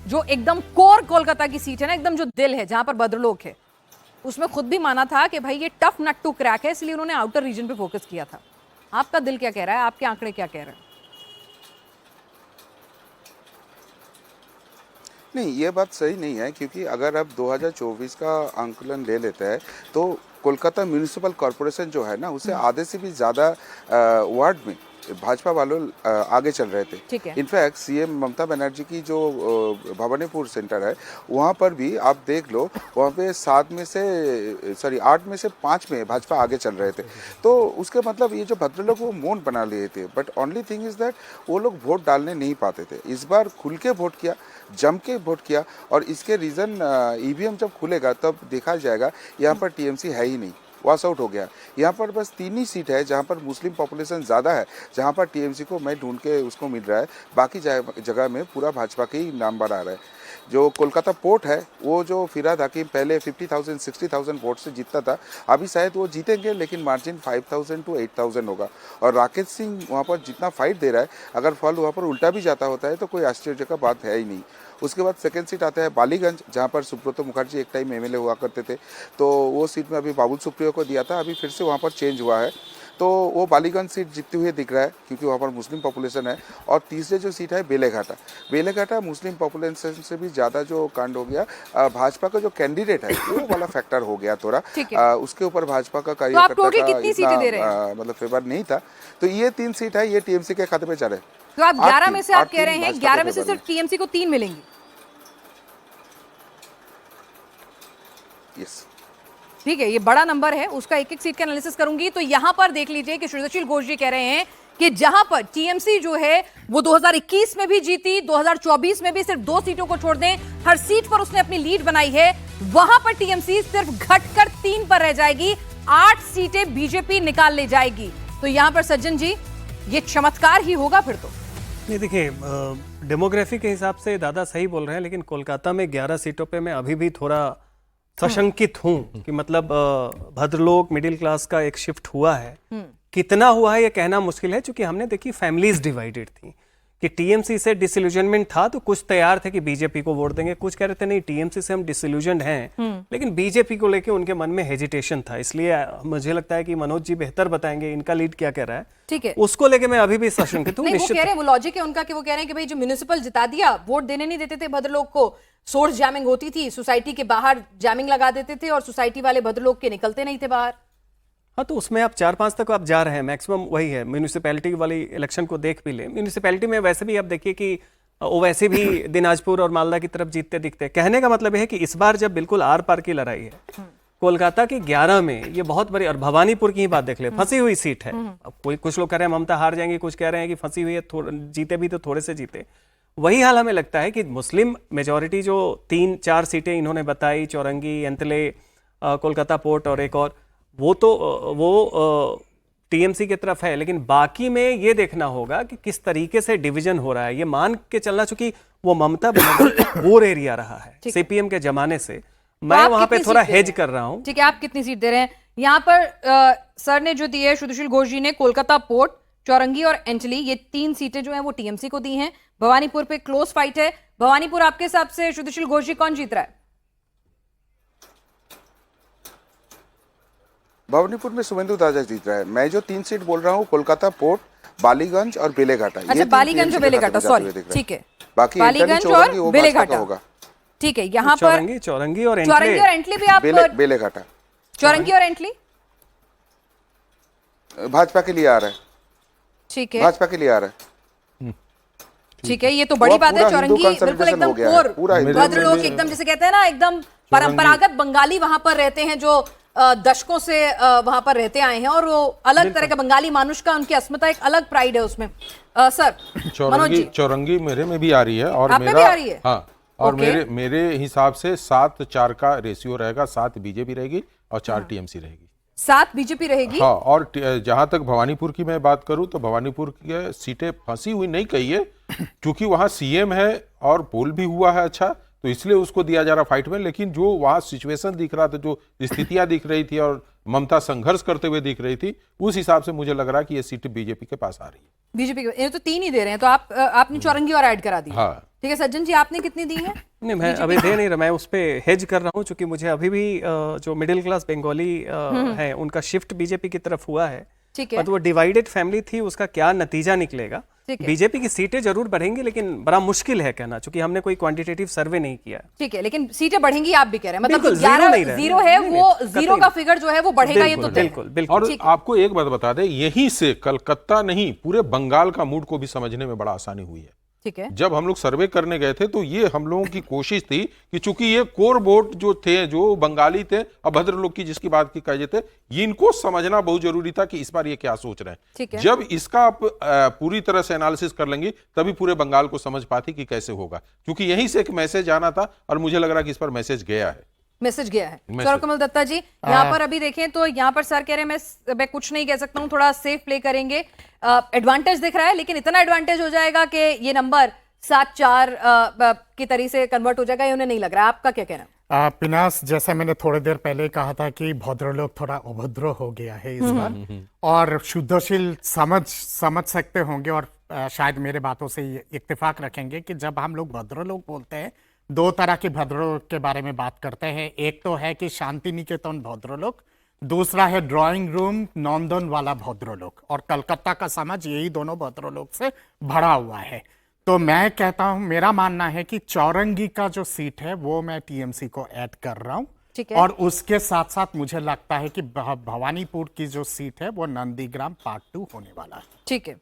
जो एकदम कोर कोलकाता की सीट है ना, एकदम जो दिल है, जहां पर भद्रलोक है, उसमें खुद भी माना था कि भाई ये टफ नट टू क्रैक है, इसलिए उन्होंने आउटर रीजन पे फोकस किया था। आपका दिल क्या कह रहा है, आपके आंकड़े क्या कह रहे हैं? नहीं, ये बात सही नहीं है, क्योंकि अगर आप 2024 का आंकलन ले लेते हैं तो कोलकाता म्यूनिसिपल कॉरपोरेशन जो है ना, उससे आधे से भी ज़्यादा वार्ड में भाजपा वालों आगे चल रहे थे। ठीक है। इनफैक्ट सीएम ममता बनर्जी की जो भवानीपुर सेंटर है, वहाँ पर भी आप देख लो, वहाँ पे 8 में से 5 में भाजपा आगे चल रहे थे। तो उसके मतलब ये जो भद्रलोक वो मौन बना लिए थे, but only thing is that वो लोग वोट डालने नहीं पाते थे। इस बार खुल के वोट किया, जम के वोट किया, और इसके रीज़न ईवीएम जब खुलेगा तब देखा जाएगा। यहाँ पर टीएमसी है ही नहीं, वॉश आउट हो गया। यहाँ पर बस 3 ही सीट है जहाँ पर मुस्लिम पॉपुलेशन ज़्यादा है, जहाँ पर टीएमसी को मैं ढूंढ के उसको मिल रहा है। बाकी जगह में पूरा भाजपा के ही नाम बढ़ा रहा है। जो कोलकाता पोर्ट है, वो जो फिराद हकीम पहले 50,000 60,000 वोट से जीतता था, अभी शायद वो जीतेंगे, लेकिन मार्जिन 5,000 to 8,000 होगा। और राकेश सिंह वहाँ पर जितना फाइट दे रहा है, अगर फल वहाँ पर उल्टा भी जाता होता है तो कोई आश्चर्य का बात है ही नहीं। उसके बाद सेकंड सीट आता है बालीगंज, जहाँ पर सुब्रत मुखर्जी एक टाइम एमएलए हुआ करते थे, तो वो सीट में अभी बाबुल सुप्रियो को दिया था, अभी फिर से वहाँ पर चेंज हुआ है, तो वो बालीगंज सीट जीतते हुए दिख रहा है, क्योंकि वहाँ पर मुस्लिम पॉपुलेशन है। और तीसरे जो सीट है बेलेघाटा मुस्लिम पॉपुलेशन से भी ज़्यादा जो कांड हो गया। भाजपा का जो कैंडिडेट है वो वाला फैक्टर हो गया थोड़ा, उसके ऊपर भाजपा का कार्यकर्ता का मतलब फेवर नहीं था। तो ये 3 सीट है, ये टीएमसी के खाते पे चले। तो आप 11 में से आप कह रहे हैं 11 में से सिर्फ टीएमसी को 3 मिलेंगी? यस, ठीक है, ये बड़ा नंबर है, उसका एक एक सीट का एनालिसिस करूंगी। तो यहां पर देख लीजिए कि सुशील घोष जी कह रहे हैं कि जहां पर टीएमसी जो है वो 2021 में भी जीती, 2024 में भी सिर्फ 2 सीटों को छोड़ दें, हर सीट पर उसने अपनी लीड बनाई है, वहां पर टीएमसी सिर्फ घटकर 3 पर रह जाएगी, 8 सीटें बीजेपी निकाल ले जाएगी। तो यहां पर सज्जन जी ये चमत्कार ही होगा फिर तो। नहीं, देखिए, डेमोग्राफी के हिसाब से दादा सही बोल रहे हैं, लेकिन कोलकाता में 11 सीटों पे मैं अभी भी थोड़ा सशंकित हूं कि मतलब भद्रलोक मिडिल क्लास का एक शिफ्ट हुआ है। कितना हुआ है ये कहना मुश्किल है, क्योंकि हमने देखी फैमिलीज डिवाइडेड थी कि टीएमसी से डिसइल्यूजनमेंट था, तो कुछ तैयार थे कि बीजेपी को वोट देंगे, कुछ कह रहे थे नहीं टीएमसी से हम डिसइल्यूजनड हैं, लेकिन बीजेपी को लेके उनके मन में हेजिटेशन था। इसलिए मुझे लगता है कि मनोज जी बेहतर बताएंगे इनका लीड क्या कह रहा है। ठीक है, उसको लेके मैं अभी भी सशंकित हूँ। वो कह रहे हैं, वो लॉजिक है उनका कि वो कह रहे हैं कि भाई जो म्युनिसिपल जिता दिया, वोट देने नहीं देते थे भद्रलोक को, सोर्स जैमिंग होती थी, सोसाइटी के बाहर जैमिंग लगा देते थे और सोसाइटी वाले भद्रलोक के निकलते नहीं थे बाहर। हाँ, तो उसमें आप 4-5 तक आप जा रहे हैं, मैक्सिमम वही है। म्यूनिसिपैलिटी वाली इलेक्शन को देख भी ले, म्यूनिसिपैलिटी में वैसे भी आप देखिए कि वो वैसे भी दिनाजपुर और मालदा की तरफ जीतते दिखते हैं। कहने का मतलब है कि इस बार जब बिल्कुल आर पार की लड़ाई है, कोलकाता की 11 में ये बहुत बड़ी, और भवानीपुर की ही बात देख ले, फंसी हुई सीट है। अब कुछ लोग कह रहे हैं ममता हार जाएंगी, कुछ कह रहे हैं कि फंसी हुई है, जीते भी तो थोड़े से जीते। वही हाल हमें लगता है कि मुस्लिम मेजॉरिटी जो 3-4 सीटें इन्होंने बताई, चौरंगी, एंतले, कोलकाता पोर्ट और एक और, वो टीएमसी की तरफ है, लेकिन बाकी में ये देखना होगा कि किस तरीके से डिवीजन हो रहा है। ये मान के चलना, चूंकि वो ममता बनर्जी वोर एरिया रहा है सीपीएम के जमाने से, मैं वहां पे थोड़ा हेज कर रहा हूं। ठीक है, आप कितनी सीट दे रहे हैं? यहाँ पर सर ने जो दी है, सुशील घोष जी ने, कोलकाता पोर्ट, चौरंगी और एंटली, ये 3 सीटें जो हैं वो टीएमसी को दी हैं। भवानीपुर पे क्लोज फाइट है। भवानीपुर आपके हिसाब से सुशील घोष जी कौन जीत रहा है? भवानीपुर में शुभेंदु दादा जीत रहा है। मैं जो 3 सीट बोल रहा हूँ, कोलकाता पोर्ट, बालीगंज और बेलेघाटा। अच्छा, बालीगंज और बेलेघाटा, सॉरी, ठीक है, बाकी बालीगंज और बेलेघाटा होगा। ठीक है, यहाँ पर चौरंगी और एंटली भी आप, बेलेघाटा, चौरंगी और एंटली भाजपा के लिए आ रहा है। ठीक है, भाजपा के लिए आ रहा है। ठीक है, ये तो बड़ी बात है। चौरंगी बिल्कुल एकदम कोर भद्रलोक, एकदम जिसे कहते हैं ना, एकदम परंपरागत बंगाली वहां पर रहते हैं, जो दशकों से वहां पर रहते आए हैं, और वो अलग तरह का बंगाली मानुष का, उनकी अस्मिता, एक अलग प्राइड है उसमें। सर, चौरंगी मेरे में भी आ रही है, और मेरा भी आ रही है। हाँ, और मेरे हिसाब से 7-4 का रेशियो रहेगा। 7 बीजेपी रहेगी और 4 टीएमसी रहेगी। 7 बीजेपी रहेगी। हाँ, और जहां तक भवानीपुर की मैं बात करूं, तो भवानीपुर की सीटें फंसी हुई नहीं कही है, क्योंकि वहां सीएम है और पोल भी हुआ है अच्छा, तो इसलिए उसको दिया जा रहा फाइट में। लेकिन जो वहाँ सिचुएशन दिख रहा था, जो स्थितियां दिख रही थी और ममता संघर्ष करते हुए दिख रही थी, उस हिसाब से मुझे लग रहा है कि ये सीट बीजेपी के पास आ रही है। बीजेपी ये तो 3 ही दे रहे हैं, तो आपने चौरंगी और ऐड करा दी। हाँ। ठीक है सज्जन जी, आपने कितनी दी है? नहीं, मैं अभी दे नहीं रहा, मैं उस पर हेज कर रहा हूँ, क्योंकि मुझे अभी भी जो मिडिल क्लास बंगाली है उनका शिफ्ट बीजेपी की तरफ हुआ है। ठीक है, पर वो डिवाइडेड फैमिली थी, उसका क्या नतीजा निकलेगा। बीजेपी की सीटें जरूर बढ़ेंगी, लेकिन बड़ा मुश्किल है कहना, क्योंकि हमने कोई क्वांटिटेटिव सर्वे नहीं किया। ठीक है, लेकिन सीटें बढ़ेंगी आप भी कह रहे हैं, मतलब बिल्कुल, 11 जीरो है, वो जीरो का फिगर जो है वो बढ़ेगा, ये तो तय है। बिल्कुल बिल्कुल। और आपको एक बात बता दें, यहीं से कलकत्ता नहीं पूरे बंगाल का मूड को भी समझने में बड़ा आसानी हुई है। ठीक है, जब हम लोग सर्वे करने गए थे तो ये हम लोगों की कोशिश थी कि चूंकि ये कोर वोट जो थे, जो बंगाली थे, अभद्र लोग की जिसकी बात की कहे थे, इनको समझना बहुत जरूरी था कि इस बार ये क्या सोच रहे ठीक हैं। है। जब इसका आप पूरी तरह से एनालिसिस कर लेंगे तभी पूरे बंगाल को समझ पाती कि कैसे होगा, क्योंकि यहीं से एक मैसेज आना था और मुझे लग रहा है कि इस पर मैसेज गया है। मैसेज गया है। सौरकमल दत्ता जी, यहाँ पर अभी देखें तो यहाँ पर सर कह रहे हैं मैं कुछ नहीं कह सकता हूँ, थोड़ा सेफ प्ले करेंगे। एडवांटेज दिख रहा है, लेकिन इतना एडवांटेज हो जाएगा कि ये नंबर 7-4 की तरह से कन्वर्ट हो जाएगा, ये उन्हें नहीं लग रहा। आपका क्या कहना? पिनास, जैसे मैंने थोड़ी देर पहले कहा था कि भद्रलोक थोड़ा अभद्र हो गया है इस बार, और शुद्धशील समझ सकते होंगे और शायद मेरे बातों से इत्तेफाक रखेंगे कि जब हम लोग भद्रलोक बोलते हैं, 2 तरह के भद्रलोक के बारे में बात करते हैं। एक तो है कि शांति निकेतन भद्रलोक, दूसरा है ड्राइंग रूम नंदन वाला भद्रलोक, और कलकत्ता का समाज यही दोनों भद्रलोक से भरा हुआ है। तो मैं कहता हूं, मेरा मानना है कि चौरंगी का जो सीट है वो मैं टीएमसी को ऐड कर रहा हूं। ठीक है। और उसके साथ साथ मुझे लगता है कि भवानीपुर की जो सीट है वो नंदीग्राम पार्ट 2 होने वाला है। ठीक है।